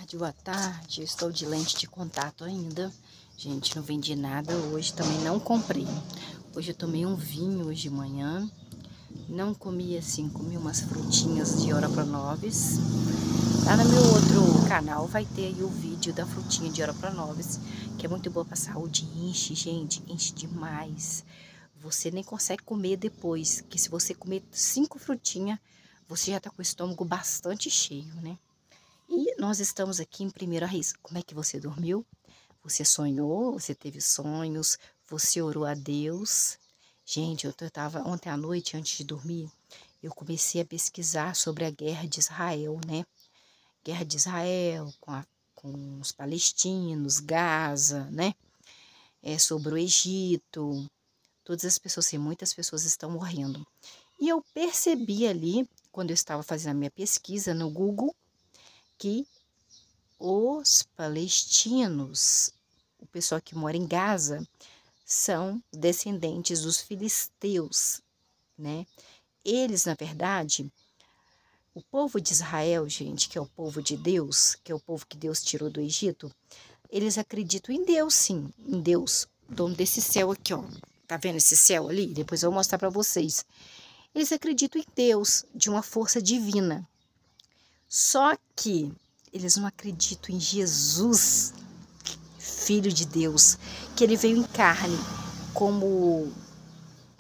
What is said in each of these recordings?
tarde, boa tarde. Eu estou de lente de contato ainda. Gente, não vendi nada hoje, também não comprei. Hoje eu tomei um vinho hoje de manhã. Não comi assim, comi umas frutinhas de Oropronovis. Lá no meu outro canal vai ter aí o vídeo da frutinha de Oropronovis, que é muito boa para saúde, enche, gente, enche demais. Você nem consegue comer depois, que se você comer 5 frutinhas, você já tá com o estômago bastante cheio, né? E nós estamos aqui em Primeira Raiz. Como é que você dormiu? Você sonhou? Você teve sonhos? Você orou a Deus? Gente, eu tava ontem à noite, antes de dormir, eu comecei a pesquisar sobre a guerra de Israel, né? Guerra de Israel com os palestinos, Gaza, né? Sobre o Egito. Todas as pessoas, assim, muitas pessoas estão morrendo. E eu percebi ali, quando eu estava fazendo a minha pesquisa no Google, que os palestinos, o pessoal que mora em Gaza, são descendentes dos filisteus, né? Eles, na verdade, o povo de Israel, gente, que é o povo de Deus, que é o povo que Deus tirou do Egito, eles acreditam em Deus, sim, em Deus, dono desse céu aqui, ó. Tá vendo esse céu ali? Depois eu vou mostrar para vocês. Eles acreditam em Deus, de uma força divina. Só que eles não acreditam em Jesus, Filho de Deus, que ele veio em carne como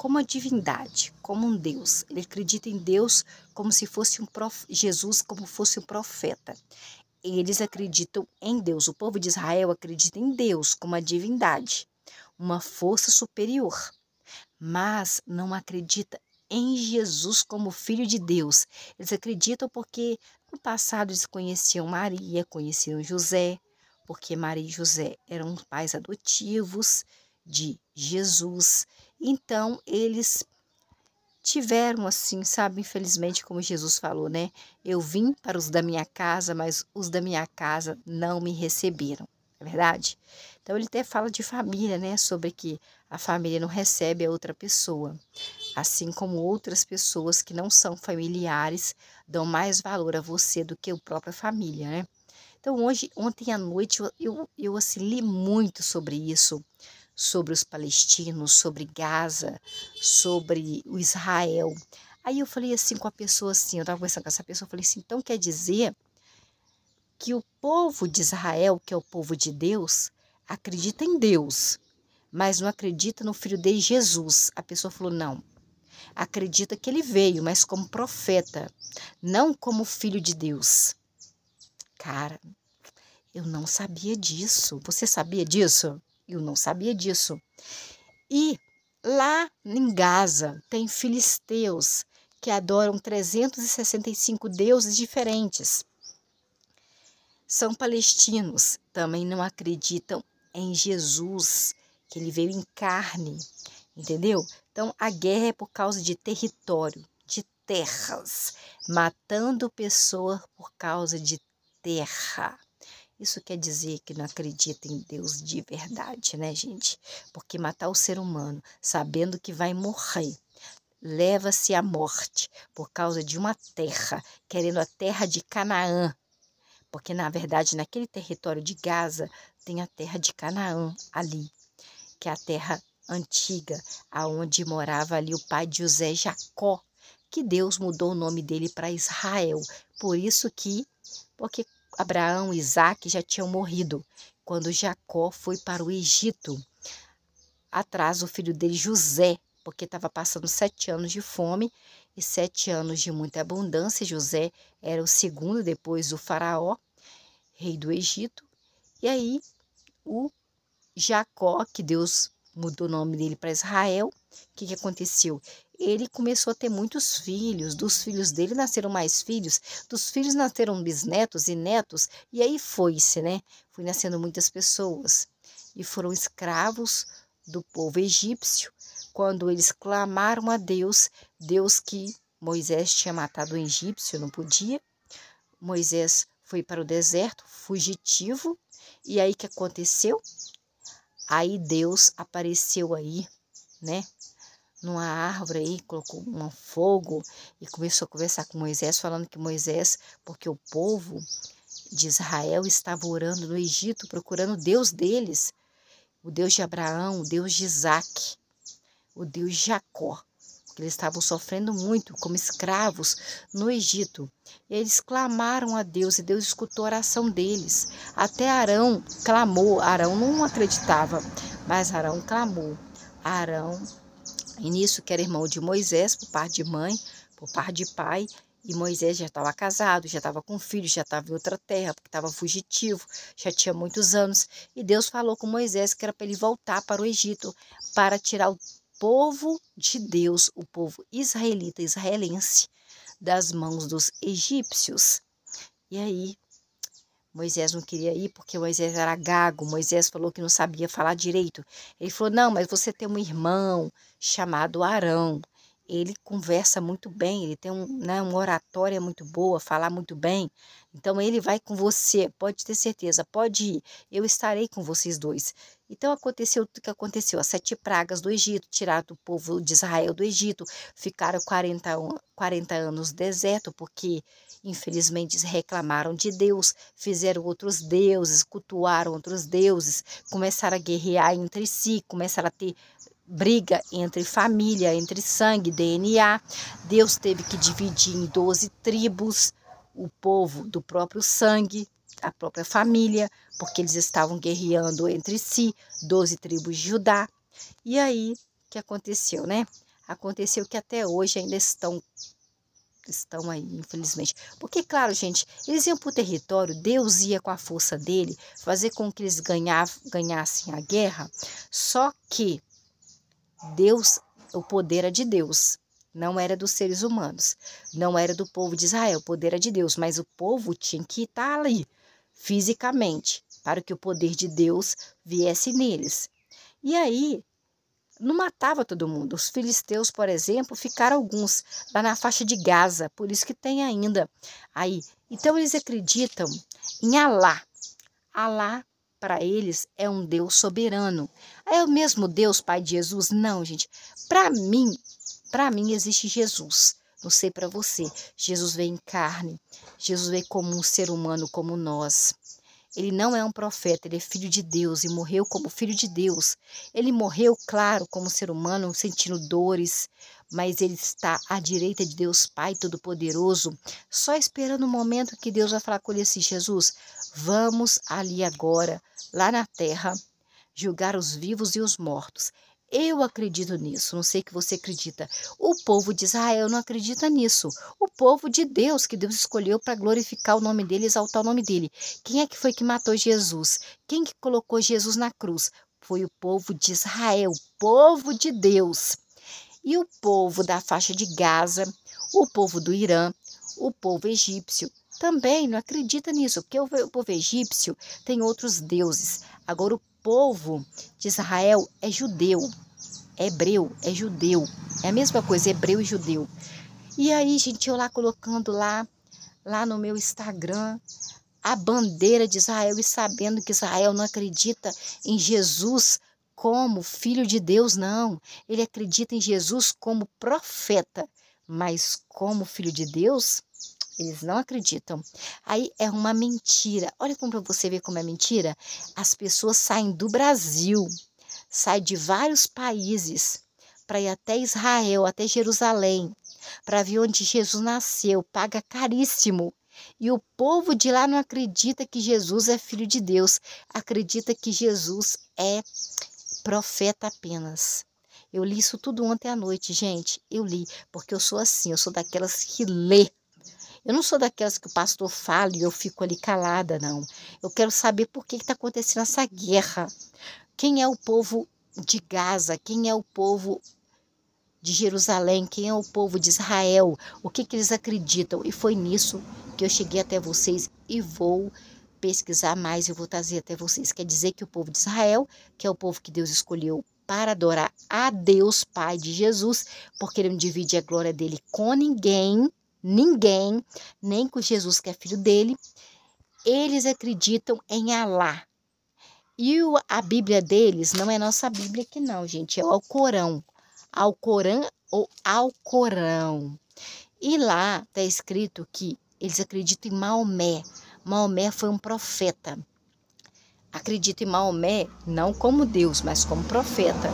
uma divindade, como um Deus. Ele acredita em Deus como se fosse Jesus, como fosse um profeta. Eles acreditam em Deus. O povo de Israel acredita em Deus como uma divindade, uma força superior, mas não acredita em Jesus como Filho de Deus. Eles acreditam porque no passado eles conheciam Maria, conheciam José, porque Maria e José eram pais adotivos de Jesus. Então, eles tiveram assim, sabe, infelizmente, como Jesus falou, né? Eu vim para os da minha casa, mas os da minha casa não me receberam. É verdade? Então, ele até fala de família, né? Sobre que a família não recebe a outra pessoa. Assim como outras pessoas que não são familiares dão mais valor a você do que a própria família, né? Então, ontem à noite, eu assim, li muito sobre isso, sobre os palestinos, sobre Gaza, sobre o Israel. Aí eu falei assim com a pessoa assim, eu estava conversando com essa pessoa, eu falei assim, então quer dizer que o povo de Israel, que é o povo de Deus, acredita em Deus, mas não acredita no filho dele Jesus. A pessoa falou, não, acredita que ele veio, mas como profeta, não como filho de Deus. Cara, eu não sabia disso. Você sabia disso? Eu não sabia disso. E lá em Gaza tem filisteus que adoram 365 deuses diferentes. São palestinos, também não acreditam em Jesus, que ele veio em carne, entendeu? Então a guerra é por causa de território, de terras, matando pessoas por causa de terra. Isso quer dizer que não acredita em Deus de verdade, né, gente? Porque matar o ser humano sabendo que vai morrer, leva-se à morte por causa de uma terra, querendo a terra de Canaã. Porque, na verdade, naquele território de Gaza, tem a terra de Canaã ali, que é a terra antiga, aonde morava ali o pai de José, Jacó, que Deus mudou o nome dele para Israel. Por isso que, porque Abraão e Isaac já tinham morrido quando Jacó foi para o Egito, atrás do filho dele José, porque estava passando 7 anos de fome e 7 anos de muita abundância. José era o segundo depois do faraó, rei do Egito. E aí o Jacó, que Deus mudou o nome dele para Israel, o que aconteceu? Ele começou a ter muitos filhos, dos filhos dele nasceram mais filhos, dos filhos nasceram bisnetos e netos, e aí foi-se, né? Foi nascendo muitas pessoas, e foram escravos do povo egípcio, quando eles clamaram a Deus, Deus que Moisés tinha matado o egípcio, não podia, Moisés foi para o deserto, fugitivo, e aí o que aconteceu? Aí Deus apareceu aí, né? Numa árvore aí, colocou um fogo e começou a conversar com Moisés, falando que Moisés, porque o povo de Israel estava orando no Egito, procurando o Deus deles, o Deus de Abraão, o Deus de Isaac, o Deus de Jacó. Eles estavam sofrendo muito como escravos no Egito. Eles clamaram a Deus e Deus escutou a oração deles. Até Arão clamou. Arão não acreditava, mas Arão clamou. Arão, e nisso que era irmão de Moisés, por parte de mãe, por parte de pai. E Moisés já estava casado, já estava com filhos, já estava em outra terra, porque estava fugitivo, já tinha muitos anos. E Deus falou com Moisés que era para ele voltar para o Egito, para tirar o povo de Deus, o povo israelita, israelense, das mãos dos egípcios. E aí, Moisés não queria ir porque Moisés era gago. Moisés falou que não sabia falar direito. Ele falou, não, mas você tem um irmão chamado Arão. Ele conversa muito bem, ele tem uma oratória muito boa, falar muito bem. Então, ele vai com você, pode ter certeza, pode ir. Eu estarei com vocês dois. Então, aconteceu tudo que aconteceu. As 7 pragas do Egito, tiraram o povo de Israel do Egito. Ficaram 40 anos no deserto, porque, infelizmente, reclamaram de Deus. Fizeram outros deuses, cultuaram outros deuses. Começaram a guerrear entre si, começaram a ter briga entre família, entre sangue, DNA. Deus teve que dividir em 12 tribos o povo do próprio sangue, a própria família, porque eles estavam guerreando entre si, 12 tribos de Judá. E aí, o que aconteceu, né? Aconteceu que até hoje ainda estão aí, infelizmente. Porque, claro, gente, eles iam para o território, Deus ia com a força dele fazer com que eles ganhassem a guerra, só que Deus, o poder era de Deus, não era dos seres humanos, não era do povo de Israel, o poder era de Deus, mas o povo tinha que estar ali, fisicamente, para que o poder de Deus viesse neles. E aí, não matava todo mundo. Os filisteus, por exemplo, ficaram alguns lá na faixa de Gaza, por isso que tem ainda aí. Então, eles acreditam em Alá. Alá, para eles, é um Deus soberano. É o mesmo Deus, Pai de Jesus? Não, gente. Para mim existe Jesus. Não sei para você. Jesus veio em carne. Jesus veio como um ser humano como nós. Ele não é um profeta, ele é filho de Deus e morreu como filho de Deus. Ele morreu, claro, como ser humano, sentindo dores, mas ele está à direita de Deus Pai Todo-Poderoso, só esperando o momento que Deus vai falar com ele assim, Jesus, vamos ali agora, lá na terra, julgar os vivos e os mortos. Eu acredito nisso, não sei que você acredita. O povo de Israel não acredita nisso. O povo de Deus, que Deus escolheu para glorificar o nome dele, exaltar o nome dele. Quem é que foi que matou Jesus? Quem que colocou Jesus na cruz? Foi o povo de Israel, povo de Deus. E o povo da faixa de Gaza, o povo do Irã, o povo egípcio, também não acredita nisso, porque o povo egípcio tem outros deuses. Agora, o povo de Israel é judeu, é hebreu, é judeu. É a mesma coisa, hebreu e judeu. E aí, gente, eu lá colocando lá no meu Instagram, a bandeira de Israel e sabendo que Israel não acredita em Jesus como filho de Deus, não. Ele acredita em Jesus como profeta, mas como filho de Deus, eles não acreditam. Aí é uma mentira. Olha como para você ver como é mentira. As pessoas saem do Brasil, saem de vários países para ir até Israel, até Jerusalém, para ver onde Jesus nasceu, paga caríssimo. E o povo de lá não acredita que Jesus é filho de Deus, acredita que Jesus é profeta apenas. Eu li isso tudo ontem à noite, gente. Eu li, porque eu sou assim, eu sou daquelas que lê. Eu não sou daquelas que o pastor fala e eu fico ali calada, não. Eu quero saber por que está acontecendo essa guerra. Quem é o povo de Gaza? Quem é o povo de Jerusalém? Quem é o povo de Israel? O que eles acreditam? E foi nisso que eu cheguei até vocês e vou pesquisar mais e vou trazer até vocês. Quer dizer que o povo de Israel, que é o povo que Deus escolheu para adorar a Deus Pai de Jesus, porque ele não divide a glória dele com ninguém, nem com Jesus que é filho dele, eles acreditam em Alá. E a Bíblia deles não é nossa Bíblia aqui não, gente, é o Alcorão. Alcorão ou Alcorão. E lá está escrito que eles acreditam em Maomé. Maomé foi um profeta. Acredito em Maomé não como Deus, mas como profeta.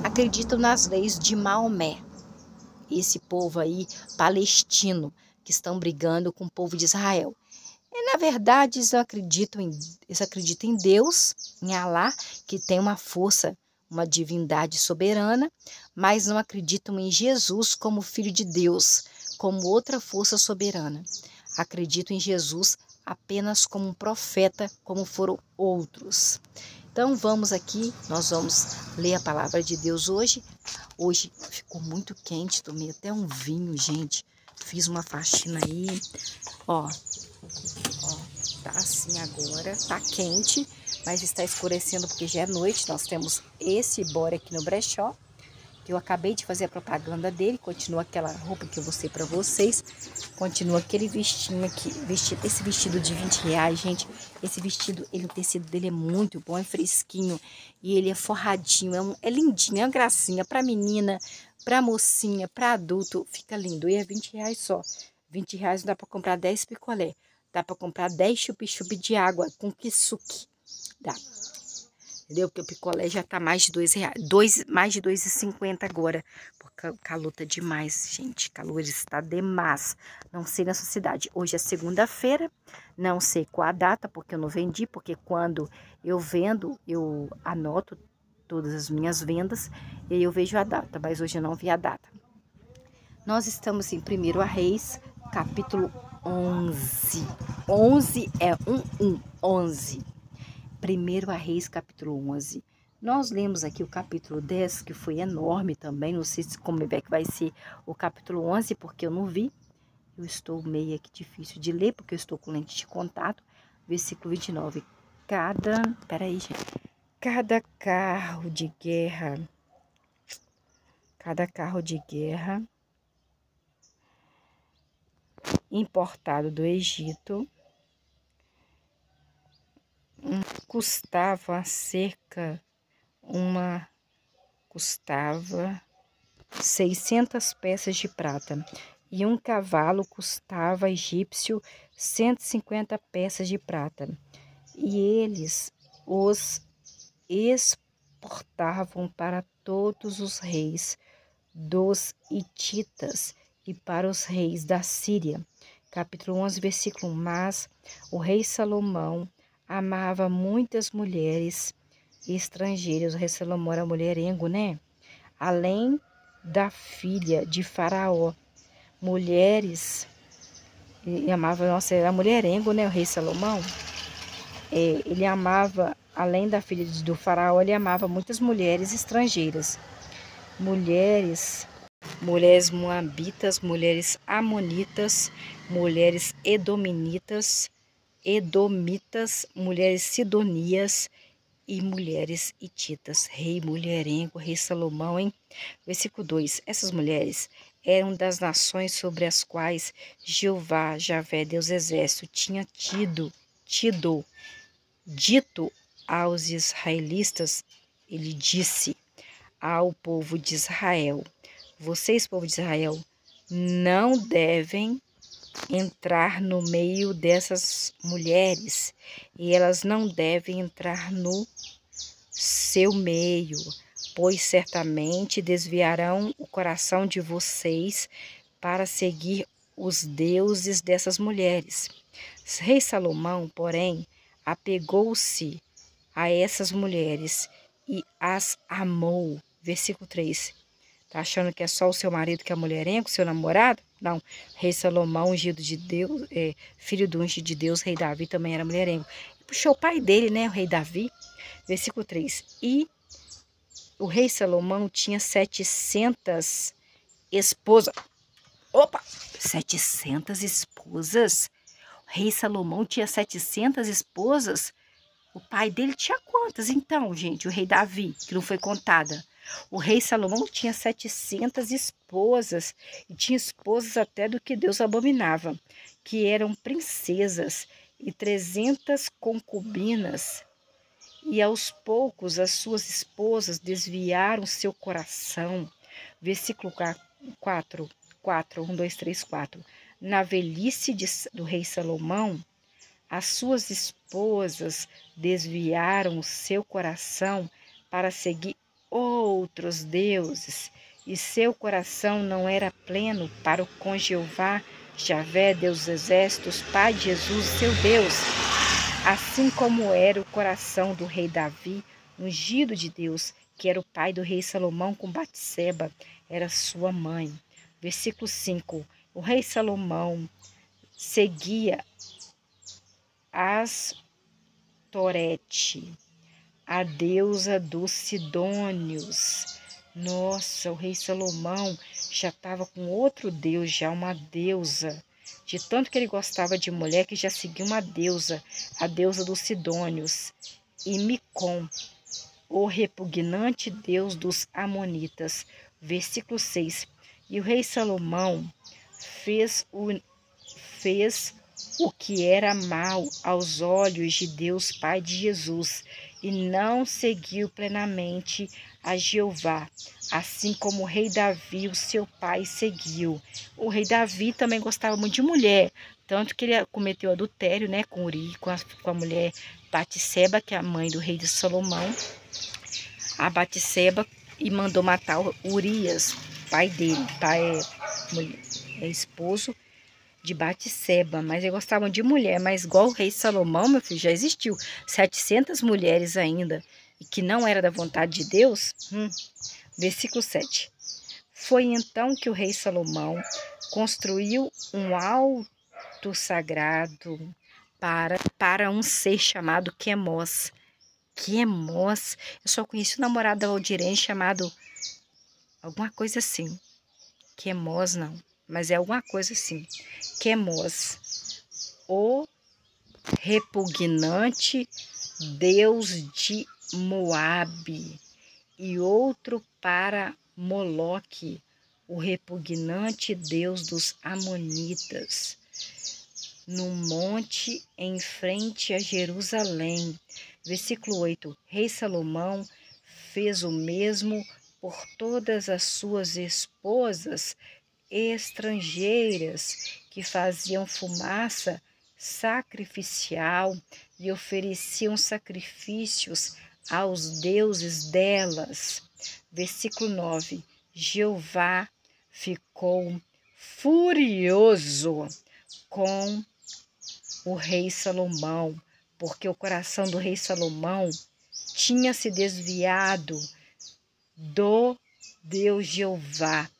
Acredito nas leis de Maomé. Esse povo aí palestino que estão brigando com o povo de Israel. E, na verdade, eles acreditam em Deus, em Alá, que tem uma força, uma divindade soberana, mas não acreditam em Jesus como Filho de Deus, como outra força soberana. Acreditam em Jesus apenas como um profeta, como foram outros. Então vamos aqui, nós vamos ler a palavra de Deus hoje. Hoje ficou muito quente, tomei até um vinho, gente. Fiz uma faxina aí, ó, tá assim agora, tá quente, mas está escurecendo porque já é noite. Nós temos esse bora aqui no brechó, que eu acabei de fazer a propaganda dele. Continua aquela roupa que eu mostrei pra vocês. Continua aquele vestido aqui, esse vestido de R$20, gente. Esse vestido, o tecido dele é muito bom, é fresquinho. E ele é forradinho, é lindinho, é uma gracinha pra menina, pra mocinha, pra adulto. Fica lindo, e é R$20 só. R$20 não dá pra comprar 10 picolé. Dá pra comprar 10 chup-chup de água com kisuke. Dá. Entendeu? Porque o picolé já tá mais de R$2, mais de R$2,50 agora. Porque o calor tá demais, gente. O calor está demais. Não sei na sua cidade. Hoje é segunda-feira. Não sei qual a data, porque eu não vendi. Porque quando eu vendo, eu anoto todas as minhas vendas. E aí eu vejo a data. Mas hoje eu não vi a data. Nós estamos em 1 Reis, capítulo 11. 11 é 11. 1 Reis, capítulo 11. Nós lemos aqui o capítulo 10, que foi enorme também. Não sei como é que vai ser o capítulo 11, porque eu não vi. Eu estou meio aqui difícil de ler, porque eu estou com lente de contato. Versículo 29. Peraí, gente. Cada carro de guerra importado do Egito custava 600 peças de prata, e um cavalo custava egípcio 150 peças de prata, e eles os exportavam para todos os reis dos hititas e para os reis da Síria. Capítulo 11, versículo 1. Mas o rei Salomão amava muitas mulheres estrangeiras. O rei Salomão era mulherengo, né? Além da filha de Faraó. Mulheres, ele amava, nossa, era mulherengo, né? O rei Salomão. Ele amava, além da filha do Faraó, ele amava muitas mulheres estrangeiras. Mulheres moabitas, mulheres amonitas, mulheres edomitas, mulheres sidonias e mulheres hititas. Rei mulherengo, rei Salomão, hein? Versículo 2. Essas mulheres eram das nações sobre as quais Jeová, Javé, Deus Exército, tinha dito aos israelitas. Ele disse ao povo de Israel: vocês, povo de Israel, não devem entrar no meio dessas mulheres, e elas não devem entrar no seu meio, pois certamente desviarão o coração de vocês para seguir os deuses dessas mulheres. Rei Salomão, porém, apegou-se a essas mulheres e as amou. Versículo 3. Tá achando que é só o seu marido que é mulherengo, seu namorado? Não. Rei Salomão, ungido de Deus, filho do ungido de Deus, rei Davi também era mulherengo. Puxou o pai dele, né, o rei Davi. Versículo 3. E o rei Salomão tinha 700 esposas. Opa! 700 esposas? O rei Salomão tinha 700 esposas? O pai dele tinha quantas, então, gente? O rei Davi, que não foi contada. O rei Salomão tinha 700 esposas, e tinha esposas até do que Deus abominava, que eram princesas, e 300 concubinas. E aos poucos as suas esposas desviaram seu coração. Versículo 4, 1, 2, 3, 4. Na velhice do rei Salomão, As suas esposas desviaram o seu coração para seguir outros deuses, e seu coração não era pleno para com Jeová, Javé, Deus dos exércitos, Pai de Jesus, seu Deus, assim como era o coração do rei Davi, ungido de Deus, que era o pai do rei Salomão, com Batseba, era sua mãe. Versículo 5. O rei Salomão seguia Astorete, a deusa dos Sidônios. Nossa, o rei Salomão já estava com outro deus, já uma deusa. De tanto que ele gostava de mulher, que já seguia uma deusa, a deusa dos Sidônios. E Micom, o repugnante deus dos Amonitas. Versículo 6. E o rei Salomão fez o que era mal aos olhos de Deus Pai de Jesus, e não seguiu plenamente a Jeová, assim como o rei Davi, o seu pai, seguiu. O rei Davi também gostava muito de mulher, tanto que ele cometeu adultério, né, com Uri, com a mulher Batseba, que é a mãe do rei de Salomão, a Batseba, e mandou matar Urias, pai dele, esposo de Batseba, mas eles gostavam de mulher, mas igual o rei Salomão, meu filho, já existiu 700 mulheres ainda, e que não era da vontade de Deus. Versículo 7. Foi então que o rei Salomão construiu um alto sagrado para um ser chamado Quemos. Quemos, eu só conheci o namorado da Valdirene chamado alguma coisa assim. Quemos não, mas é alguma coisa assim. Quemos, o repugnante deus de Moabe, e outro para Moloque, o repugnante deus dos Amonitas, no monte em frente a Jerusalém. Versículo 8. Rei Salomão fez o mesmo por todas as suas esposas estrangeiras que faziam fumaça sacrificial e ofereciam sacrifícios aos deuses delas. Versículo 9. Jeová ficou furioso com o rei Salomão, porque o coração do rei Salomão tinha se desviado do Deus Jeová,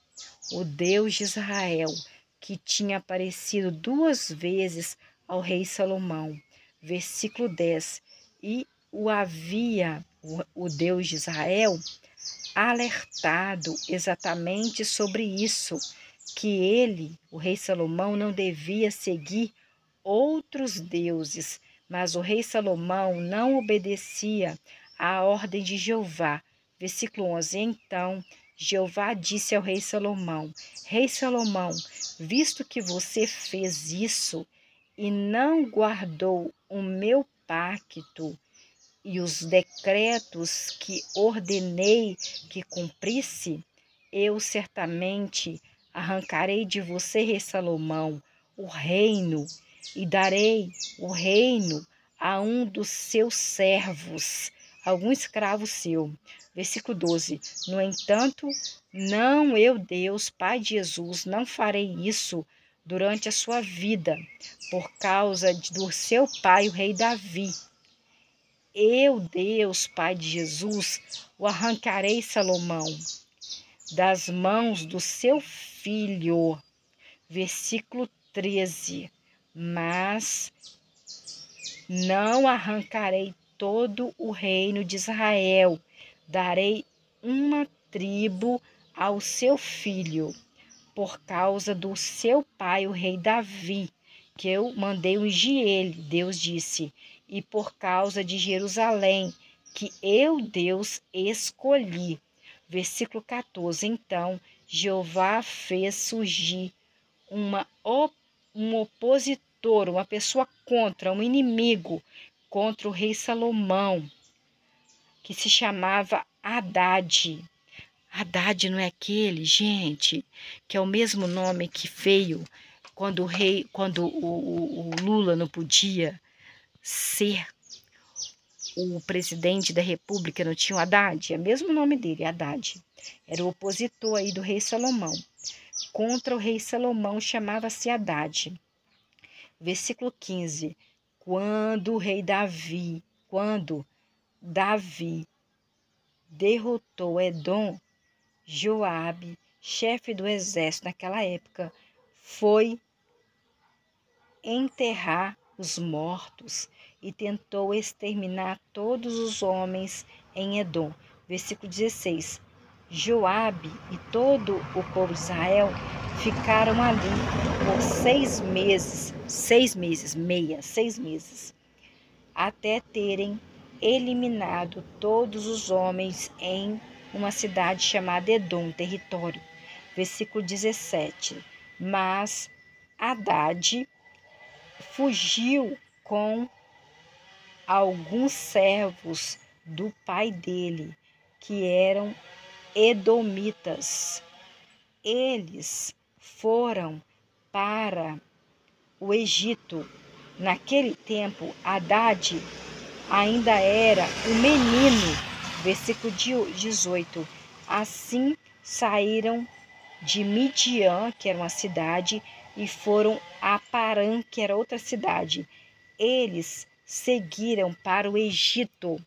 o Deus de Israel, que tinha aparecido 2 vezes ao rei Salomão. Versículo 10. E o Deus de Israel, alertado exatamente sobre isso, que ele, o rei Salomão, não devia seguir outros deuses, mas o rei Salomão não obedecia à ordem de Jeová. Versículo 11. Então Jeová disse ao rei Salomão: Rei Salomão, visto que você fez isso e não guardou o meu pacto e os decretos que ordenei que cumprisse, eu certamente arrancarei de você, rei Salomão, o reino, e darei o reino a um dos seus servos, algum escravo seu. Versículo 12. No entanto, não eu, Deus, Pai de Jesus, não farei isso durante a sua vida, por causa do seu pai, o rei Davi. Eu, Deus, Pai de Jesus, o arrancarei, Salomão, das mãos do seu filho. Versículo 13. Mas não arrancarei todo o reino de Israel, darei uma tribo ao seu filho, por causa do seu pai, o rei Davi, que eu mandei ungir ele, Deus disse, e por causa de Jerusalém, que eu, Deus, escolhi. Versículo 14. Então Jeová fez surgir um opositor, uma pessoa contra, um inimigo contra o rei Salomão, que se chamava Haddad. Haddad não é aquele, gente, que é o mesmo nome que veio quando o Lula não podia ser o presidente da república, não tinha o Haddad? É o mesmo nome dele, Haddad. Era o opositor aí do rei Salomão. Contra o rei Salomão chamava-se Haddad. Versículo 15. Quando Davi derrotou Edom, Joabe, chefe do exército naquela época, foi enterrar os mortos e tentou exterminar todos os homens em Edom. Versículo 16. Joabe e todo o povo de Israel ficaram ali por 6 meses, 6 meses, até terem eliminado todos os homens em uma cidade chamada Edom, território. Versículo 17. Mas Haddad fugiu com alguns servos do pai dele, que eram edomitas. Eles foram para o Egito. Naquele tempo, Haddad ainda era um menino. Versículo 18. Assim saíram de Midian, que era uma cidade, e foram a Parã, que era outra cidade. Eles seguiram para o Egito,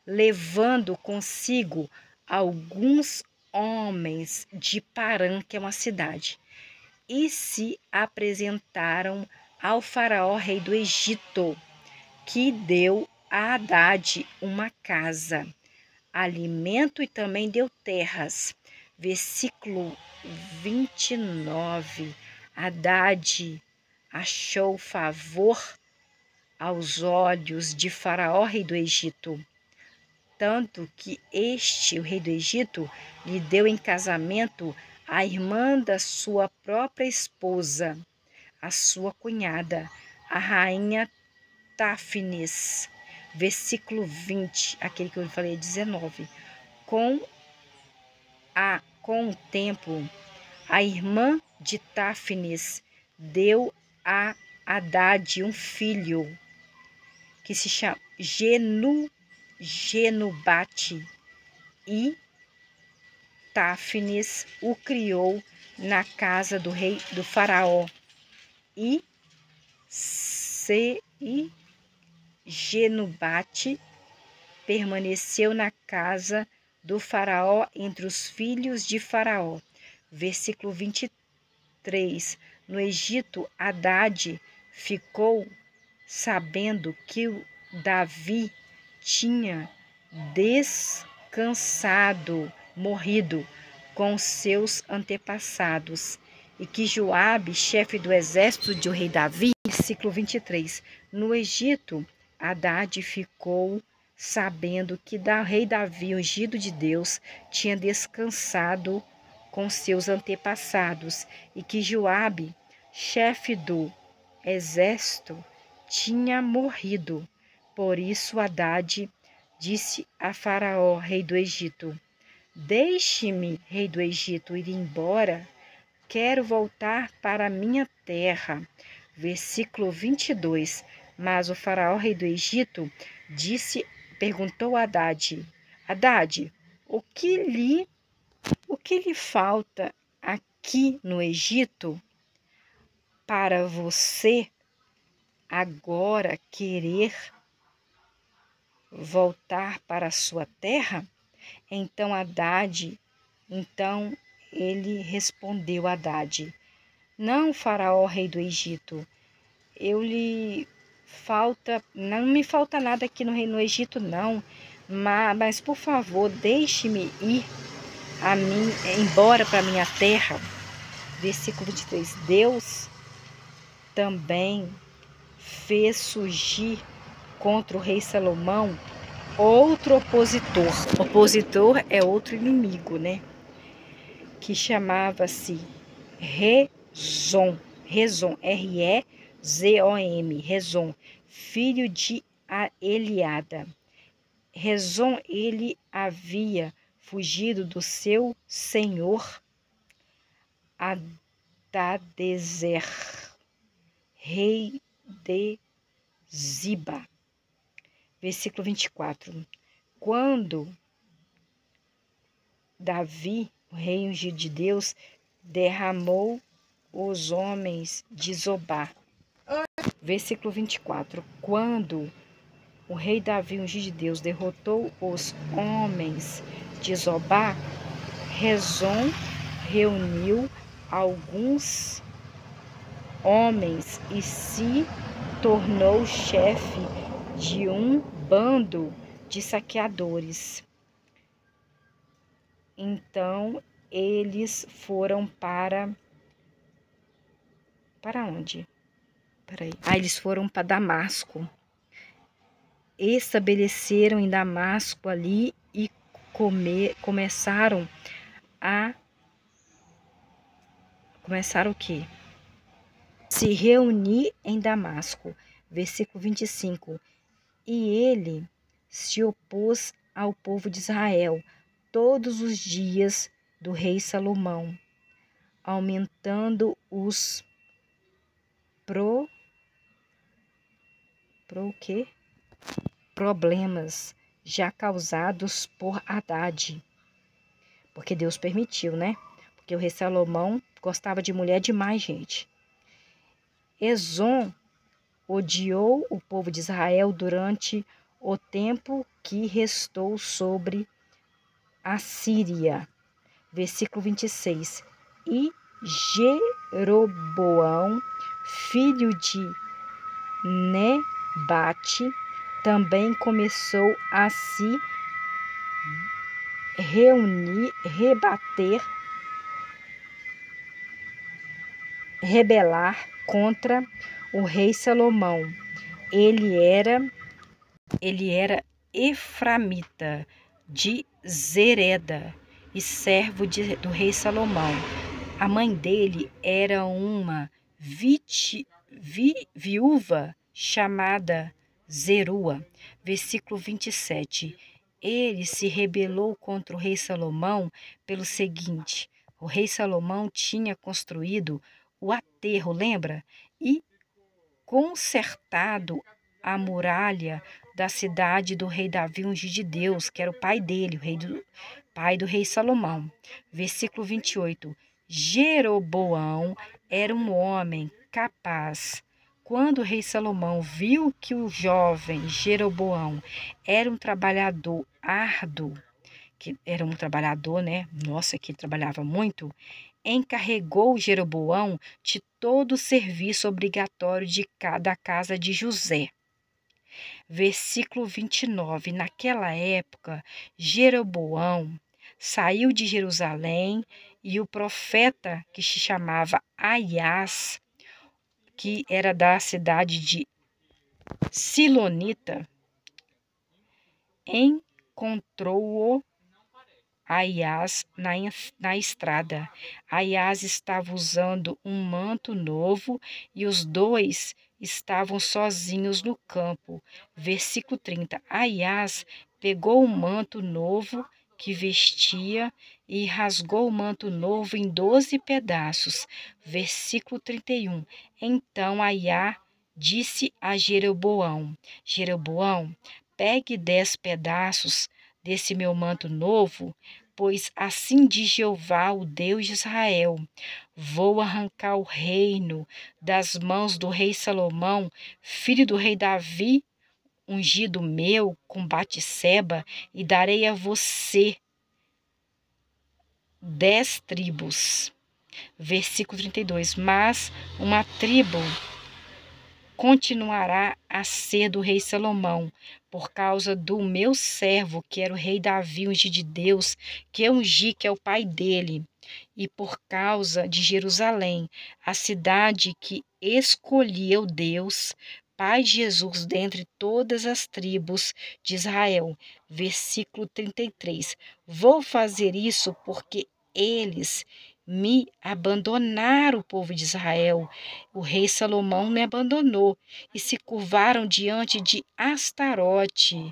levando consigo alguns homens de Parã, que é uma cidade, e se apresentaram ao faraó, rei do Egito, que deu a Haddad uma casa, alimento e também deu terras. Versículo 29. Haddad achou favor aos olhos de Faraó, rei do Egito, tanto que o rei do Egito, lhe deu em casamento a irmã da sua própria esposa, a sua cunhada, a rainha Táfnis. Versículo 20, aquele que eu falei, 19. Com o tempo, a irmã de Táfnis deu a Haddad um filho, que se chama Genubate, e Táfnis o criou na casa do rei do faraó, e Genubate permaneceu na casa do faraó entre os filhos de Faraó. Versículo 23. No Egito, Haddad ficou sabendo que Davi tinha morrido com seus antepassados, e que Joabe, chefe do exército do rei Davi. Versículo 23. No Egito, Haddad ficou sabendo que o rei Davi, ungido de Deus, tinha descansado com seus antepassados, e que Joabe, chefe do exército, tinha morrido. Por isso Haddad disse a Faraó, rei do Egito: Deixe-me, rei do Egito, ir embora. Quero voltar para a minha terra. Versículo 22. Mas o Faraó, rei do Egito, perguntou a Haddad: Haddad, o que lhe falta aqui no Egito para você agora querer voltar para a sua terra? Então ele respondeu a Haddad: Não, Faraó, rei do Egito, não me falta nada aqui no Egito, não, mas por favor, deixe-me ir embora para minha terra. Versículo 23. Deus também fez surgir contra o rei Salomão outro opositor. Opositor é outro inimigo, né? Que chamava-se Rezon, R-E-Z-O-M, Rezon, filho de Eliada. Rezon, ele havia fugido do seu senhor Hadadezer, rei de Ziba. Versículo 24. Quando Davi, o rei ungido de Deus, derramou os homens de Zobá. Versículo 24. Quando o rei Davi, ungido de Deus, derrotou os homens de Zobá, Rezon reuniu alguns homens e se tornou chefe de um bando de saqueadores. Então eles foram para onde? Peraí. Eles foram para Damasco. Estabeleceram em Damasco ali e começaram o quê? Se reunir em Damasco. Versículo 25. E ele se opôs ao povo de Israel todos os dias do rei Salomão, aumentando os problemas já causados por Haddad. Porque Deus permitiu, né? Porque o rei Salomão gostava de mulher demais, gente. Ezon odiou o povo de Israel durante o tempo que restou sobre a Síria. Versículo 26. E Jeroboão, filho de Nebate, também começou a se rebelar contra o rei Salomão. Ele era eframita de Zereda e servo do rei Salomão. A mãe dele era uma viúva chamada Zerua. Versículo 27. Ele se rebelou contra o rei Salomão pelo seguinte: o rei Salomão tinha construído o aterro, lembra? E consertado a muralha da cidade do rei Davi, ungido de Deus, que era o pai dele, pai do rei Salomão. Versículo 28. Jeroboão era um homem capaz. Quando o rei Salomão viu que o jovem Jeroboão era um trabalhador árduo, que era um trabalhador, né? Nossa, que ele trabalhava muito, encarregou Jeroboão de todo o serviço obrigatório da casa de José. Versículo 29. Naquela época, Jeroboão saiu de Jerusalém e o profeta que se chamava Aias, que era da cidade de Silonita, encontrou-o Aias na estrada. Aias estava usando um manto novo e os dois estavam sozinhos no campo. Versículo 30. Aias pegou o manto novo que vestia e rasgou o manto novo em 12 pedaços. Versículo 31. Então Aias disse a Jeroboão: Jeroboão, pegue 10 pedaços desse meu manto novo, pois assim diz Jeová, o Deus de Israel: vou arrancar o reino das mãos do rei Salomão, filho do rei Davi, ungido meu, com Batseba, e darei a você 10 tribos. Versículo 32. Mas uma tribo continuará a ser do rei Salomão, por causa do meu servo, que era o rei Davi, ungido de Deus, que eu ungi, que é o pai dele, e por causa de Jerusalém, a cidade que escolheu Deus, Pai de Jesus, dentre todas as tribos de Israel. Versículo 33. Vou fazer isso porque eles me abandonaram, o povo de Israel. O rei Salomão me abandonou e se curvaram diante de Astarote,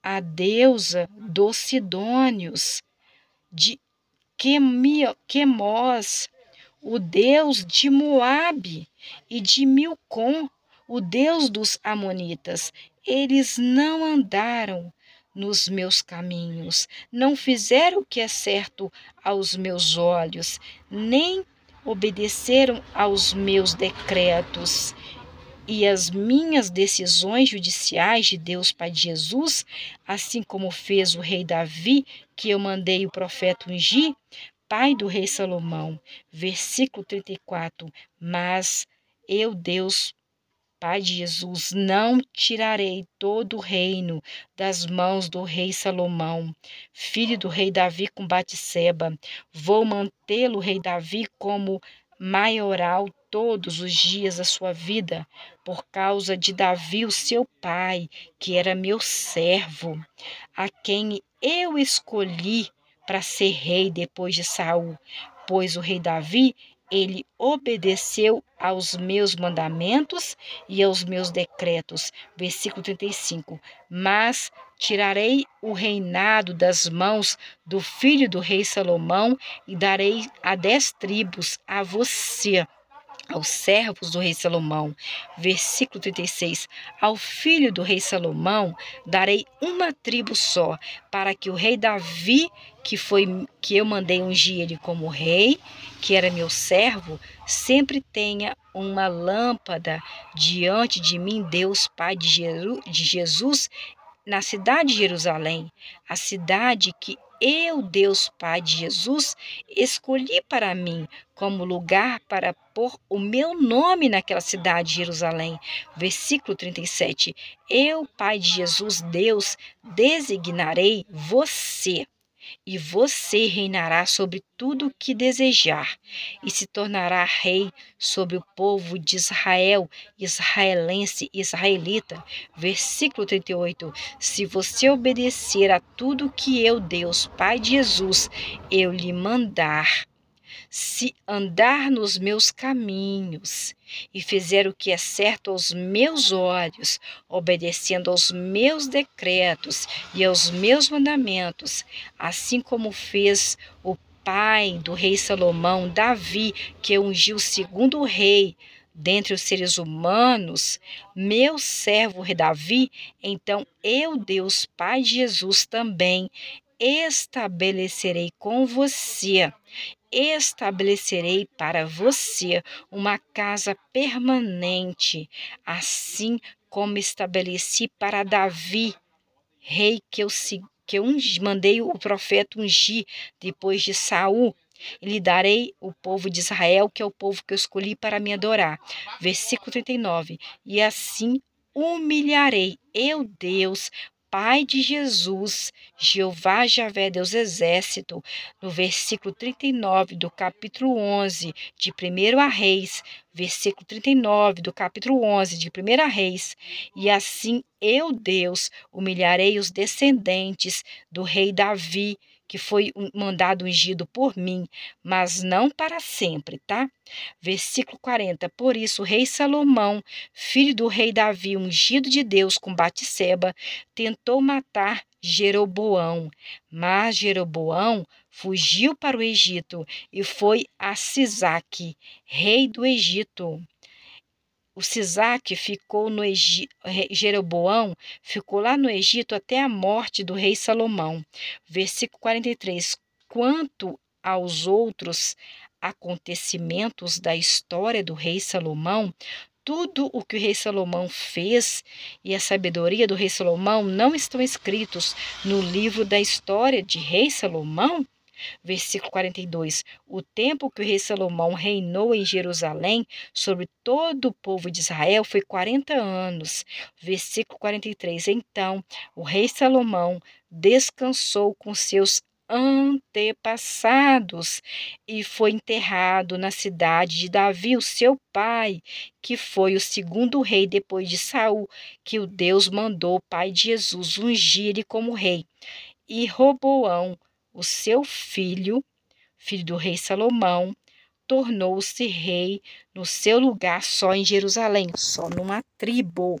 a deusa dos Sidônios, de Quemós, o deus de Moabe, e de Milcom, o Deus dos amonitas. Eles não andaram nos meus caminhos, não fizeram o que é certo aos meus olhos, nem obedeceram aos meus decretos. E as minhas decisões judiciais de Deus Pai de Jesus, assim como fez o rei Davi, que eu mandei o profeta ungir, pai do rei Salomão. Versículo 34. Mas eu, Deus Pai de Jesus, não tirarei todo o reino das mãos do rei Salomão, filho do rei Davi com Batseba. Vou mantê-lo, rei Davi, como maioral todos os dias da sua vida, por causa de Davi, o seu pai, que era meu servo, a quem eu escolhi para ser rei depois de Saul, pois o rei Davi ele obedeceu aos meus mandamentos e aos meus decretos. Versículo 35. Mas tirarei o reinado das mãos do filho do rei Salomão e darei a 10 tribos a você, aos servos do rei Salomão. Versículo 36. Ao filho do rei Salomão darei uma tribo só, para que o rei Davi, que eu mandei ungir ele como rei, que era meu servo, sempre tenha uma lâmpada diante de mim, Deus Pai de Jesus, na cidade de Jerusalém, a cidade que eu, Deus Pai de Jesus, escolhi para mim como lugar para pôr o meu nome naquela cidade de Jerusalém. Versículo 37. Eu, Pai de Jesus, Deus, designarei você, e você reinará sobre tudo o que desejar, e se tornará rei sobre o povo de Israel, israelense, israelita. Versículo 38. Se você obedecer a tudo que eu, Deus, Pai de Jesus, eu lhe mandar, se andar nos meus caminhos e fizer o que é certo aos meus olhos, obedecendo aos meus decretos e aos meus mandamentos, assim como fez o pai do rei Salomão, Davi, que ungiu o segundo rei dentre os seres humanos, meu servo Davi, então eu, Deus Pai de Jesus, também estabelecerei com você, estabelecerei para você uma casa permanente, assim como estabeleci para Davi, rei que eu mandei o profeta ungir depois de Saul. E lhe darei o povo de Israel, que é o povo que eu escolhi para me adorar. Versículo 39. E assim humilharei eu, Deus, Pai de Jesus, Jeová Javé, Deus Exército, no versículo 39 do capítulo 11 de 1 Reis, versículo 39 do capítulo 11 de 1 Reis, e assim eu, Deus, humilharei os descendentes do rei Davi, que foi mandado ungido por mim, mas não para sempre, tá? Versículo 40. Por isso, o rei Salomão, filho do rei Davi, ungido de Deus com Batseba, tentou matar Jeroboão, mas Jeroboão fugiu para o Egito e foi a Sisaque, rei do Egito. O Sisaque ficou no Egito, Jeroboão ficou lá no Egito até a morte do rei Salomão. Versículo 43. Quanto aos outros acontecimentos da história do rei Salomão, tudo o que o rei Salomão fez e a sabedoria do rei Salomão não estão escritos no livro da história de rei Salomão? Versículo 42. O tempo que o rei Salomão reinou em Jerusalém sobre todo o povo de Israel foi 40 anos. Versículo 43. Então, o rei Salomão descansou com seus antepassados e foi enterrado na cidade de Davi, o seu pai, que foi o segundo rei depois de Saul, que o Deus mandou, pai de Jesus, ungir ele como rei. E Roboão, o seu filho do rei Salomão, tornou-se rei no seu lugar só em Jerusalém, só numa tribo.